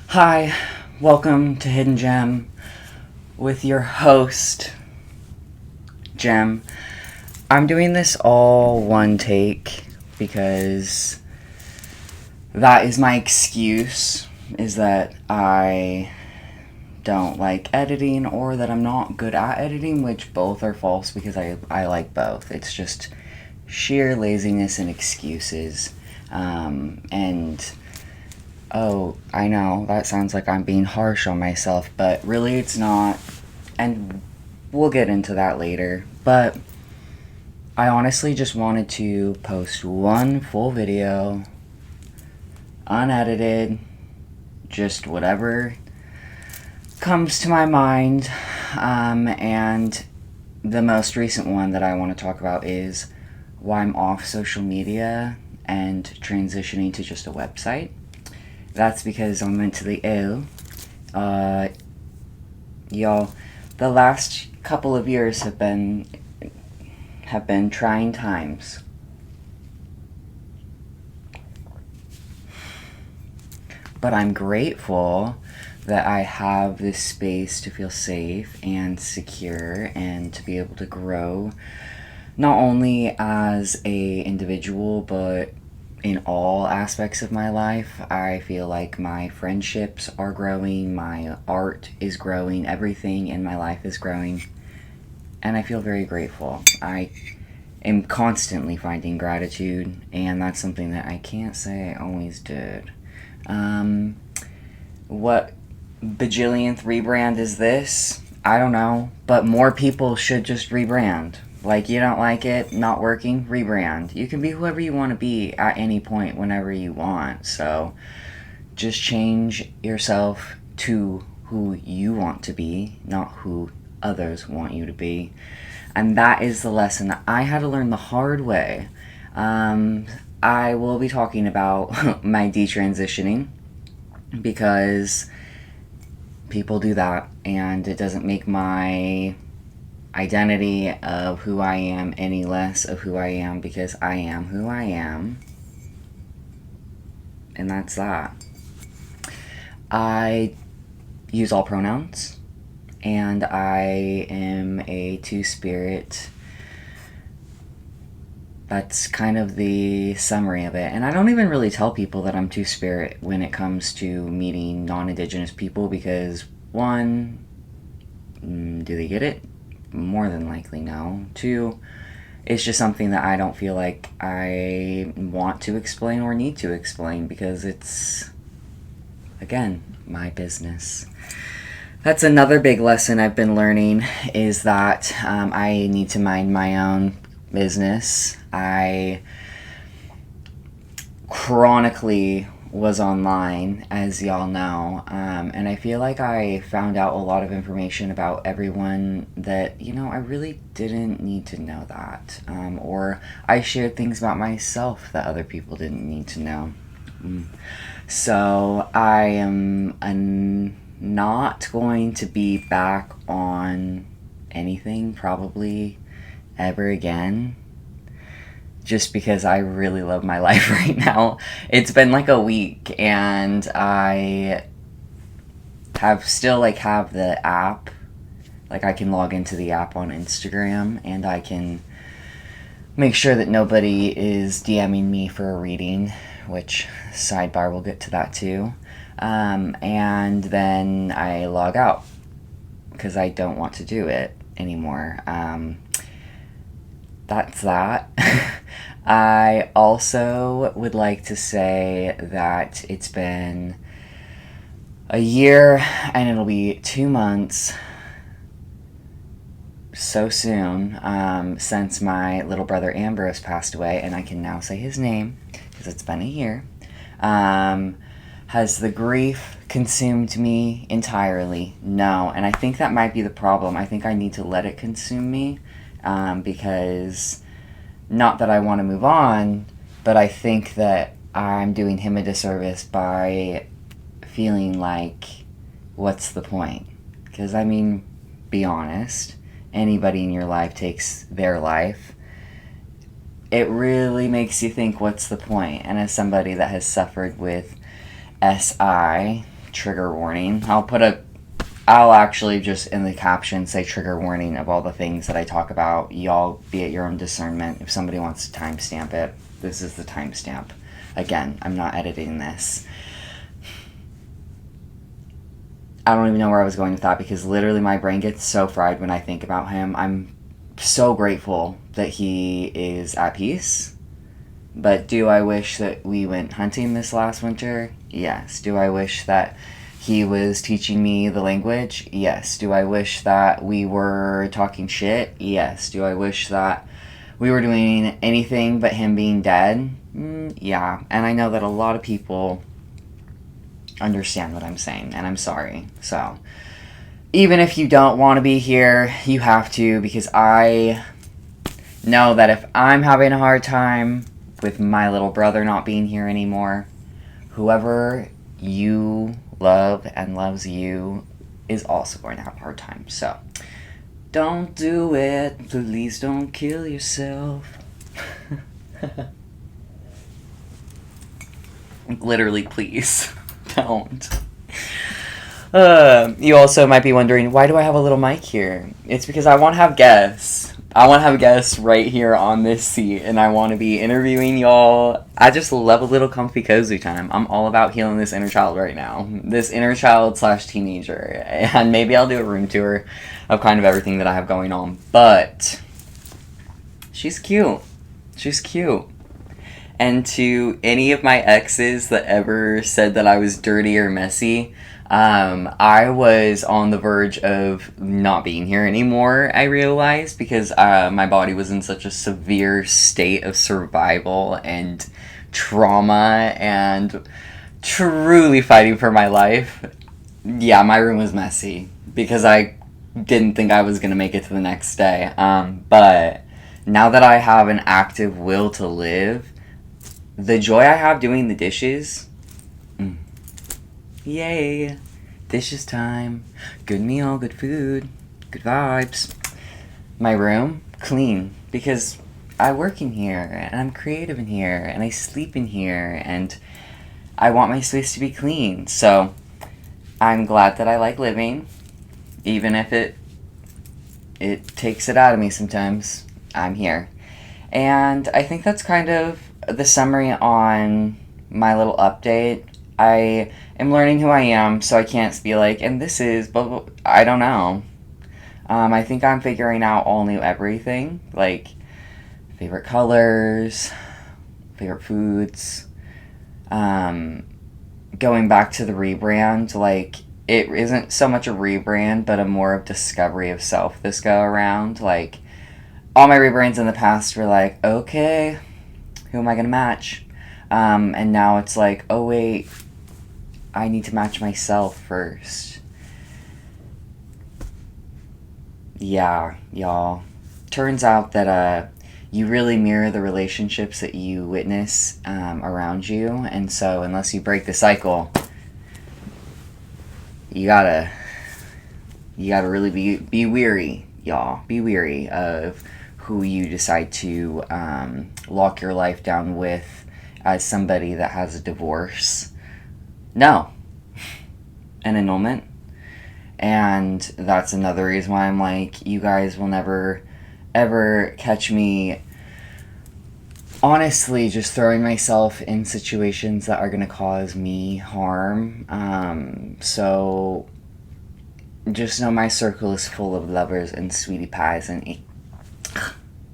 Hi, welcome to Hidden Gem with your host, Gem. I'm doing this all one take because that is my excuse, is that I don't like editing or that I'm not good at editing, which both are false because I like both. It's just sheer laziness and excuses. Oh, I know, that sounds like I'm being harsh on myself, but really it's not. And we'll get into that later. But I honestly just wanted to post one full video, unedited, just whatever comes to my mind. And the most recent one that I want to talk about is why I'm off social media and transitioning to just a website. That's because I'm mentally ill. Y'all, the last couple of years have been trying times. But I'm grateful that I have this space to feel safe and secure and to be able to grow not only as a individual but in all aspects of my life. I feel like my friendships are growing, my art is growing, everything in my life is growing, and I feel very grateful. I am constantly finding gratitude, and that's something that I can't say I always did. What bajillionth rebrand is this? I don't know, but more people should just rebrand. Like, you don't like it, not working, rebrand. You can be whoever you want to be at any point, whenever you want. So just change yourself to who you want to be, not who others want you to be. And that is the lesson that I had to learn the hard way. I will be talking about my detransitioning because people do that, and it doesn't make my identity of who I am any less of who I am, because I am who I am, and that's that. I use all pronouns, and I am a two-spirit. That's kind of the summary of it. And I don't even really tell people that I'm two-spirit when it comes to meeting non-Indigenous people, because one, do they get it? More than likely no. Two, it's just something that I don't feel like I want to explain or need to explain, because it's, again, my business. That's another big lesson I've been learning, is that I need to mind my own business. I chronically was online, as y'all know, and I feel like I found out a lot of information about everyone that, I really didn't need to know that. Or I shared things about myself that other people didn't need to know. So I am not going to be back on anything probably ever again, just because I really love my life right now. It's been like a week, and I have the app. Like, I can log into the app on Instagram, and I can make sure that nobody is DMing me for a reading, which, sidebar, we'll get to that too. And then I log out because I don't want to do it anymore. That's that. I also would like to say that it's been a year, and it'll be 2 months so soon, since my little brother Ambrose passed away, and I can now say his name because it's been a year. Has the grief consumed me entirely? No, and I think that might be the problem. I think I need to let it consume me, because, not that I want to move on, but I think that I'm doing him a disservice by feeling like, what's the point? Because, be honest, anybody in your life takes their life. It really makes you think, what's the point? And as somebody that has suffered with SI, trigger warning. I'll actually just in the caption say trigger warning of all the things that I talk about. Y'all be at your own discernment. If somebody wants to timestamp it, this is the timestamp. Again, I'm not editing this. I don't even know where I was going with that because literally my brain gets so fried when I think about him. I'm so grateful that he is at peace. But do I wish that we went hunting this last winter? Yes. Do I wish that he was teaching me the language? Yes. Do I wish that we were talking shit? Yes. Do I wish that we were doing anything but him being dead? Yeah. And I know that a lot of people understand what I'm saying, and I'm sorry. So, even if you don't want to be here, you have to, because I know that if I'm having a hard time with my little brother not being here anymore, whoever you love and loves you is also going to have a hard time. So, don't do it. Please don't kill yourself. Literally, please. Don't. You also might be wondering, why do I have a little mic here? It's because I want to have guests. I want to have guests right here on this seat, and I want to be interviewing y'all. I just love a little comfy cozy time. I'm all about healing this inner child right now. This inner child / teenager. And maybe I'll do a room tour of kind of everything that I have going on. But she's cute. She's cute. And to any of my exes that ever said that I was dirty or messy, I was on the verge of not being here anymore, I realized, because my body was in such a severe state of survival and trauma and truly fighting for my life. Yeah, my room was messy because I didn't think I was going to make it to the next day. But now that I have an active will to live, the joy I have doing the dishes, yay, dishes time, good meal, good food, good vibes. My room, clean, because I work in here, and I'm creative in here, and I sleep in here, and I want my space to be clean. So I'm glad that I like living, even if it takes it out of me sometimes. I'm here. And I think that's kind of the summary on my little update. I am learning who I am, so I can't be like, and this is, but I don't know. I think I'm figuring out all new everything, like favorite colors, favorite foods. Going back to the rebrand, like, it isn't so much a rebrand, but a more of discovery of self this go around. Like, all my rebrands in the past were like, okay, who am I going to match? And now it's like, oh wait, I need to match myself first. Yeah, y'all. Turns out that you really mirror the relationships that you witness around you. And so unless you break the cycle, you gotta really be weary, y'all. Be weary of who you decide to lock your life down with as somebody that has a divorce. No. An annulment. And that's another reason why I'm like, you guys will never, ever catch me honestly just throwing myself in situations that are going to cause me harm. So just know my circle is full of lovers and sweetie pies, and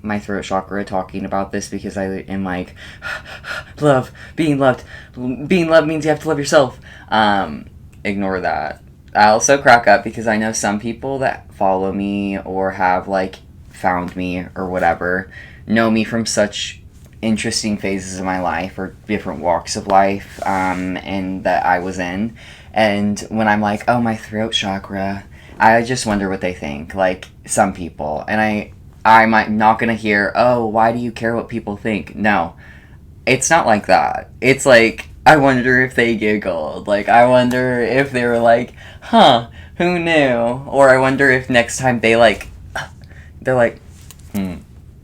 my throat chakra talking about this because I am like, love, being loved. Being loved means you have to love yourself. Ignore that. I also crack up because I know some people that follow me or have, like, found me or whatever know me from such interesting phases of my life or different walks of life and that I was in. And when I'm like, oh, my throat chakra, I just wonder what they think. Like, some people. And I'm not going to hear, oh, why do you care what people think? No. It's not like that. It's like, I wonder if they giggled. Like, I wonder if they were like, huh, who knew? Or I wonder if next time they're like,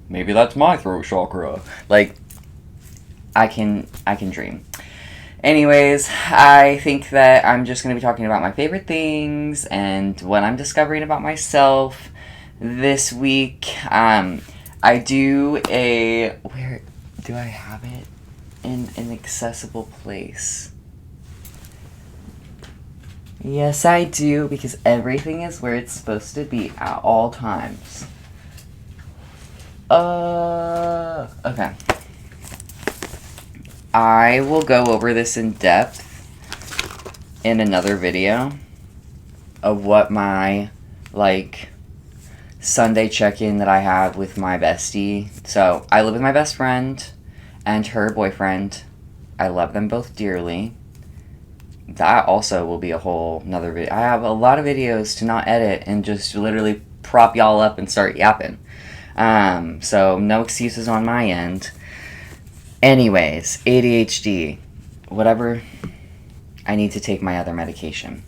maybe that's my throat chakra. Like, I can dream. Anyways, I think that I'm just going to be talking about my favorite things and what I'm discovering about myself this week. I do a. Where do I have it? In an accessible place. Yes, I do, because everything is where it's supposed to be at all times. Okay. I will go over this in depth in another video of what my, like, Sunday check-in that I have with my bestie. So, I live with my best friend and her boyfriend. I love them both dearly. That also will be a whole nother video. I have a lot of videos to not edit and just literally prop y'all up and start yapping. So no excuses on my end. Anyways, ADHD. Whatever. I need to take my other medication.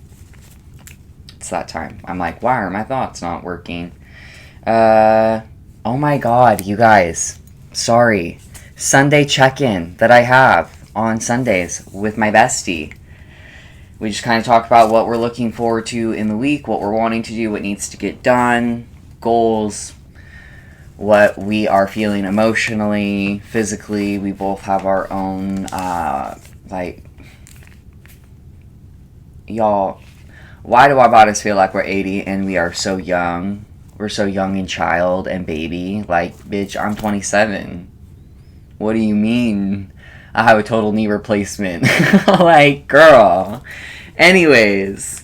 It's that time. I'm like, why are my thoughts not working? Oh my god, you guys. Sorry. Sunday check-in that I have on Sundays with my bestie. We just kind of talk about what we're looking forward to in the week, what we're wanting to do, what needs to get done, goals, what we are feeling emotionally, physically. We both have our own, y'all, why do our bodies feel like we're 80 and we are so young? We're so young and child and baby. Like, bitch, I'm 27. What do you mean? I have a total knee replacement. Like, girl. Anyways,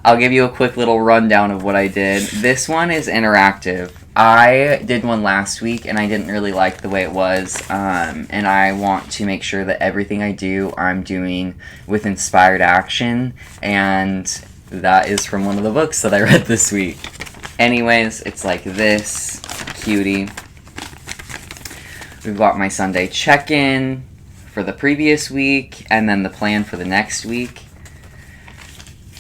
I'll give you a quick little rundown of what I did. This one is interactive. I did one last week and I didn't really like the way it was. And I want to make sure that everything I do, I'm doing with inspired action. And that is from one of the books that I read this week. Anyways, it's like this. Cutie. We've got my Sunday check-in for the previous week, and then the plan for the next week.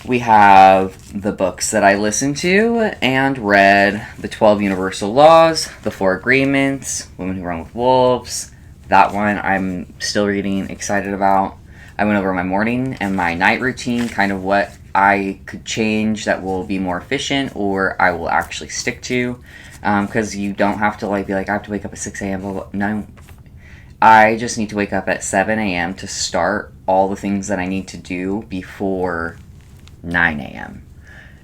We have the books that I listened to and read: The 12 Universal Laws, The 4 Agreements, Women Who Run with Wolves. That one I'm still reading, excited about. I went over my morning and my night routine, kind of what I could change that will be more efficient or I will actually stick to. Because you don't have to be like, I have to wake up at 6 a.m. Blah, blah. No. I just need to wake up at 7 a.m. to start all the things that I need to do before 9 a.m.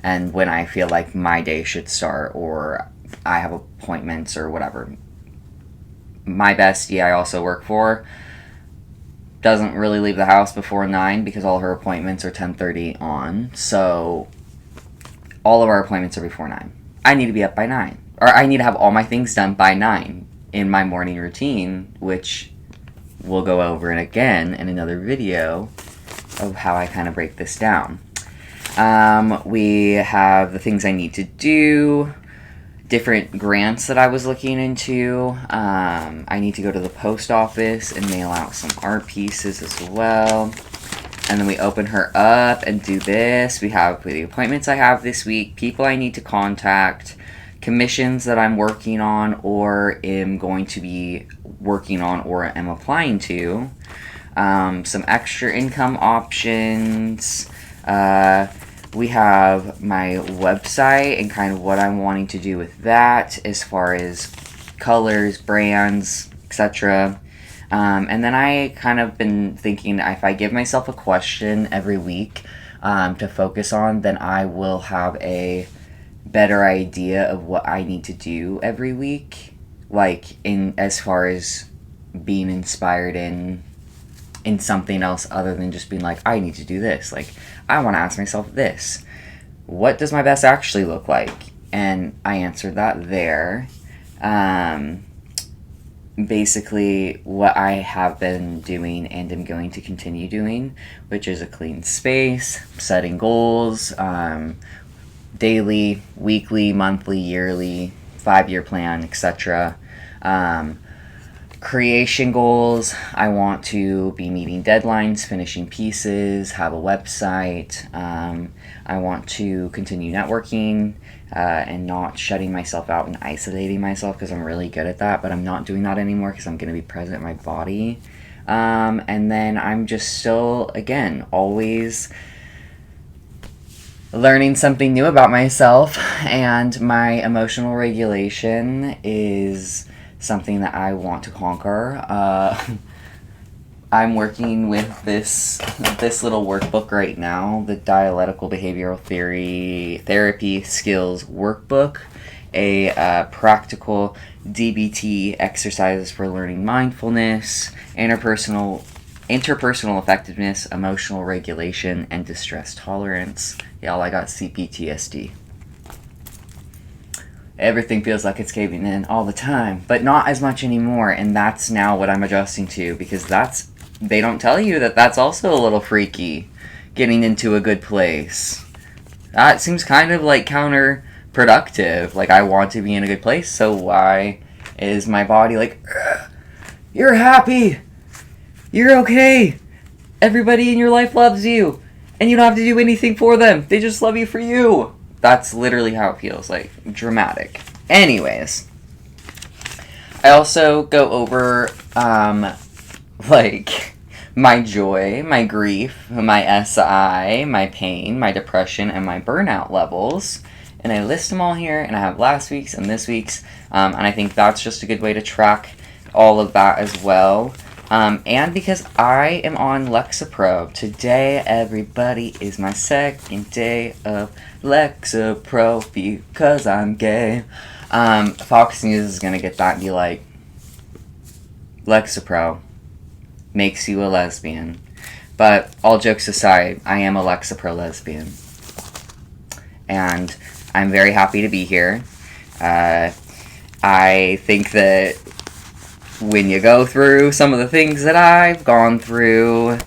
And when I feel like my day should start or I have appointments or whatever. My bestie I also work for doesn't really leave the house before 9 because all her appointments are 10:30 on. So all of our appointments are before 9. I need to be up by 9. Or I need to have all my things done by 9 in my morning routine, which we'll go over again in another video of how I kind of break this down. We have the things I need to do, different grants that I was looking into. I need to go to the post office and mail out some art pieces as well. And then we open her up and do this. We have the appointments I have this week, people I need to contact, commissions that I'm working on or am going to be working on or am applying to, some extra income options. We have my website and kind of what I'm wanting to do with that as far as colors, brands, etc. And then I kind of been thinking if I give myself a question every week to focus on, then I will have a better idea of what I need to do every week, like in as far as being inspired in something else other than just being like, I need to do this. Like, I want to ask myself this: what does my best actually look like? And I answered that there. Basically what I have been doing and am going to continue doing, which is a clean space, setting goals, daily, weekly, monthly, yearly, 5-year plan, etc. Creation goals. I want to be meeting deadlines, finishing pieces, have a website. I want to continue networking and not shutting myself out and isolating myself, because I'm really good at that, but I'm not doing that anymore because I'm going to be present in my body. And then I'm just still, again, always learning something new about myself, and my emotional regulation is something that I want to conquer. I'm working with this little workbook right now, the Dialectical Behavioral Therapy Skills Workbook, a practical DBT exercises for learning mindfulness, interpersonal effectiveness, emotional regulation, and distress tolerance. Y'all, I got CPTSD. Everything feels like it's caving in all the time, but not as much anymore, and that's now what I'm adjusting to, because they don't tell you that that's also a little freaky, getting into a good place. That seems kind of like counterproductive. Like, I want to be in a good place, so why is my body like, you're happy, you're okay, everybody in your life loves you, and you don't have to do anything for them, they just love you for you. That's literally how it feels, like, dramatic. Anyways, I also go over, like, my joy, my grief, my SI, my pain, my depression, and my burnout levels. And I list them all here, and I have last week's and this week's, and I think that's just a good way to track all of that as well. And because I am on Lexapro. Today, everybody, is my second day of Lexapro because I'm gay. Fox News is going to get that and be like, Lexapro makes you a lesbian. But all jokes aside, I am a Lexapro lesbian. And I'm very happy to be here. I think that when you go through some of the things that I've gone through,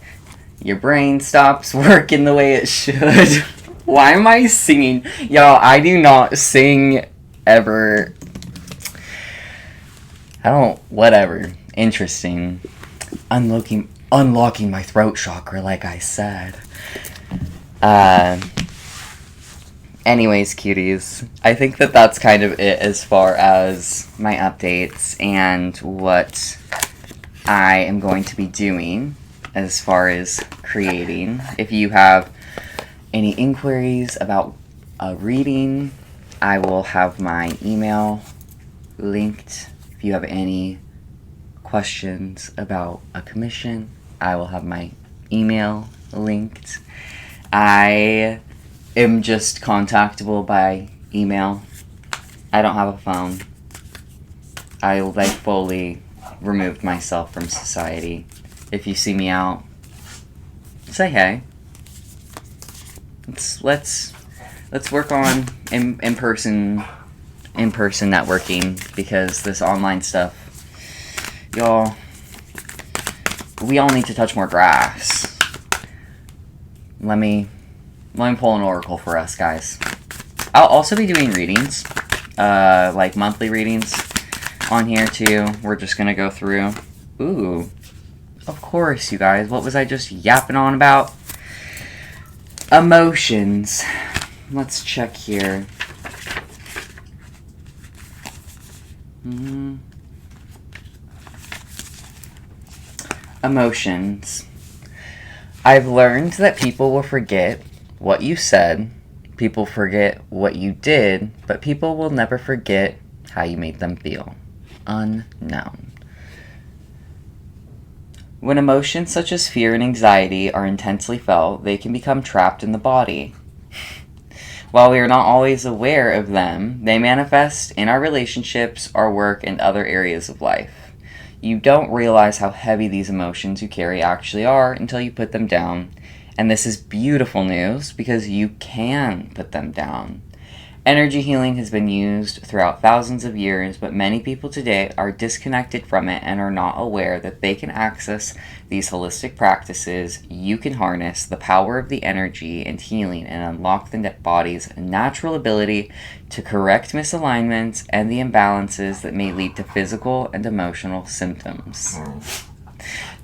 your brain stops working the way it should. Why am I singing? Y'all, I do not sing ever. Whatever. Interesting. Unlocking my throat chakra, like I said. Anyways, cuties, I think that that's kind of it as far as my updates and what I am going to be doing as far as creating. If you have any inquiries about a reading, I will have my email linked. If you have any questions about a commission, I will have my email linked. I am just contactable by email. I don't have a phone. I fully removed myself from society. If you see me out, say hey. Let's work on in-person networking, because this online stuff, y'all, we all need to touch more grass. Let me pull an oracle for us, guys. I'll also be doing readings, like monthly readings on here too. We're just gonna go through. Ooh, of course, you guys. What was I just yapping on about? Emotions. Let's check here. Emotions. I've learned that people will forget what you said, people forget what you did, but people will never forget how you made them feel. Unknown. When emotions such as fear and anxiety are intensely felt, they can become trapped in the body. While we are not always aware of them, they manifest in our relationships, our work, and other areas of life. You don't realize how heavy these emotions you carry actually are until you put them down. And this is beautiful news, because you can put them down. Energy healing has been used throughout thousands of years, but many people today are disconnected from it and are not aware that they can access these holistic practices. You can harness the power of the energy and healing and unlock the body's natural ability to correct misalignments and the imbalances that may lead to physical and emotional symptoms.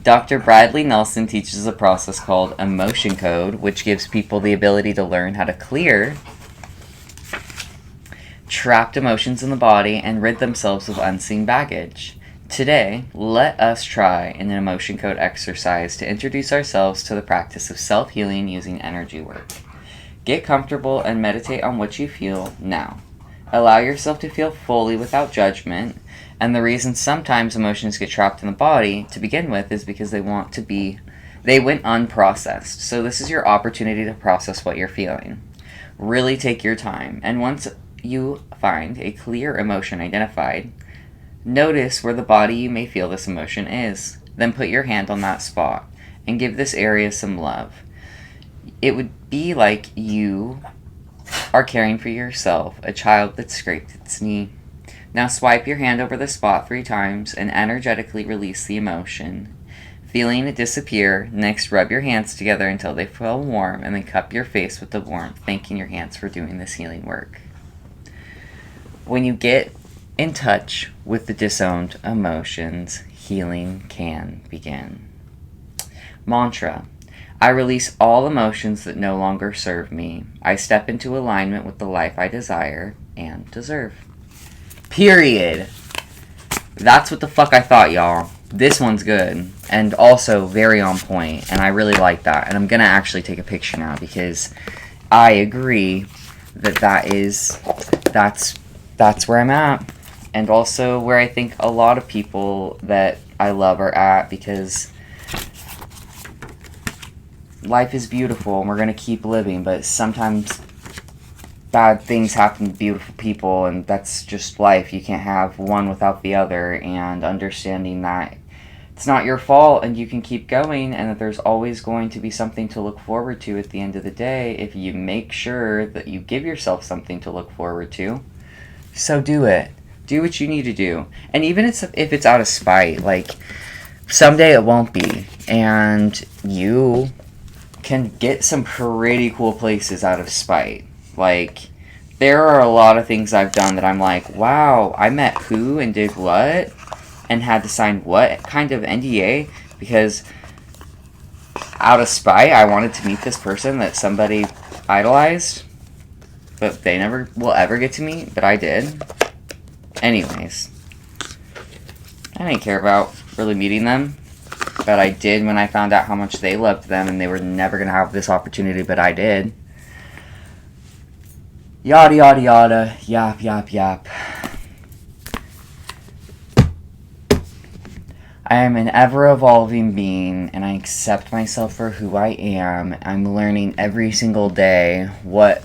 Dr. Bradley Nelson teaches a process called emotion code, which gives people the ability to learn how to clear trapped emotions in the body and rid themselves of unseen baggage. Today, let us try an emotion code exercise to introduce ourselves to the practice of self healing using energy work. Get comfortable and meditate on what you feel now. Allow yourself to feel fully without judgment. And the reason sometimes emotions get trapped in the body to begin with is because they went unprocessed. So this is your opportunity to process what you're feeling. Really take your time. And once you find a clear emotion identified, notice where the body you may feel this emotion is. Then put your hand on that spot and give this area some love. It would be like you are caring for yourself, a child that scraped its knee. Now swipe your hand over the spot 3 times and energetically release the emotion. Feeling it disappear, next rub your hands together until they feel warm and then cup your face with the warmth, thanking your hands for doing this healing work. When you get in touch with the disowned emotions, healing can begin. Mantra: I release all emotions that no longer serve me. I step into alignment with the life I desire and deserve. Period. That's what the fuck I thought, y'all. This one's good. And also very on point. And I really like that. And I'm gonna actually take a picture now because I agree that that's where I'm at. And also where I think a lot of people that I love are at, because life is beautiful and we're gonna keep living, but sometimes bad things happen to beautiful people, and that's just life. You can't have one without the other, and understanding that it's not your fault and you can keep going, and that there's always going to be something to look forward to at the end of the day if you make sure that you give yourself something to look forward to. So do it. Do what you need to do. And even if it's out of spite, like, someday it won't be, and you can get some pretty cool places out of spite. Like, there are a lot of things I've done that I'm like, wow, I met who and did what and had to sign what kind of NDA because out of spite I wanted to meet this person that somebody idolized, but they never will ever get to meet, but I did. Anyways, I didn't care about really meeting them, but I did when I found out how much they loved them, and they were never going to have this opportunity, but I did. Yada yada yada, yap yap yap. I am an ever-evolving being, and I accept myself for who I am. I'm learning every single day what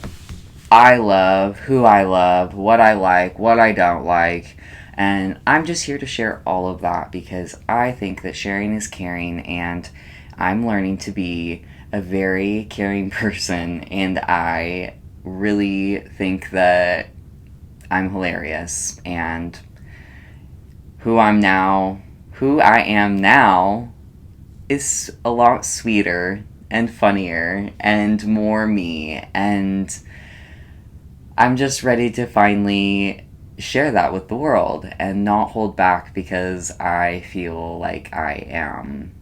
I love, who I love, what I like, what I don't like. And I'm just here to share all of that because I think that sharing is caring, and I'm learning to be a very caring person, and I really think that I'm hilarious, and who I am now is a lot sweeter and funnier and more me, and I'm just ready to finally share that with the world and not hold back because I feel like I am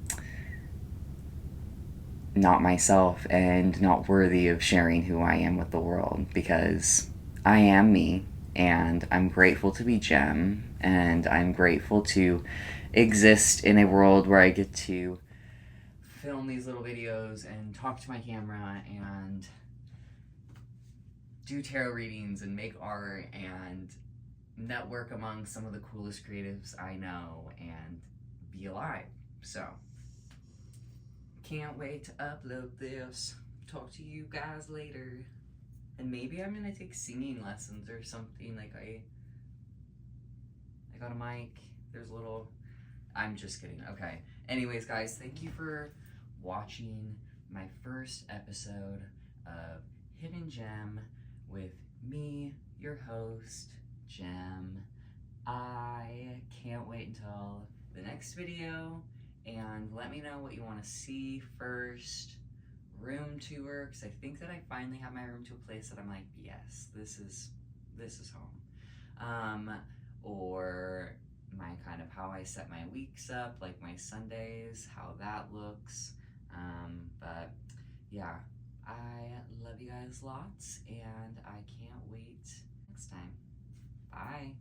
not myself and not worthy of sharing who I am with the world, because I am me, and I'm grateful to be JEM, and I'm grateful to exist in a world where I get to film these little videos and talk to my camera and do tarot readings and make art and network among some of the coolest creatives I know and be alive. So, can't wait to upload this. Talk to you guys later. And maybe I'm gonna take singing lessons or something. Like I got a mic. There's a little. I'm just kidding. Okay. Anyways, guys, thank you for watching my first episode of Hidden Gem with me, your host, Gem. I can't wait until the next video, and let me know what you want to see first. Room tour, because I think that I finally have my room to a place that I'm like, yes, this is home. Or my kind of how I set my weeks up, like my Sundays, how that looks. But yeah, I love you guys lots, and I can't wait next time. Bye.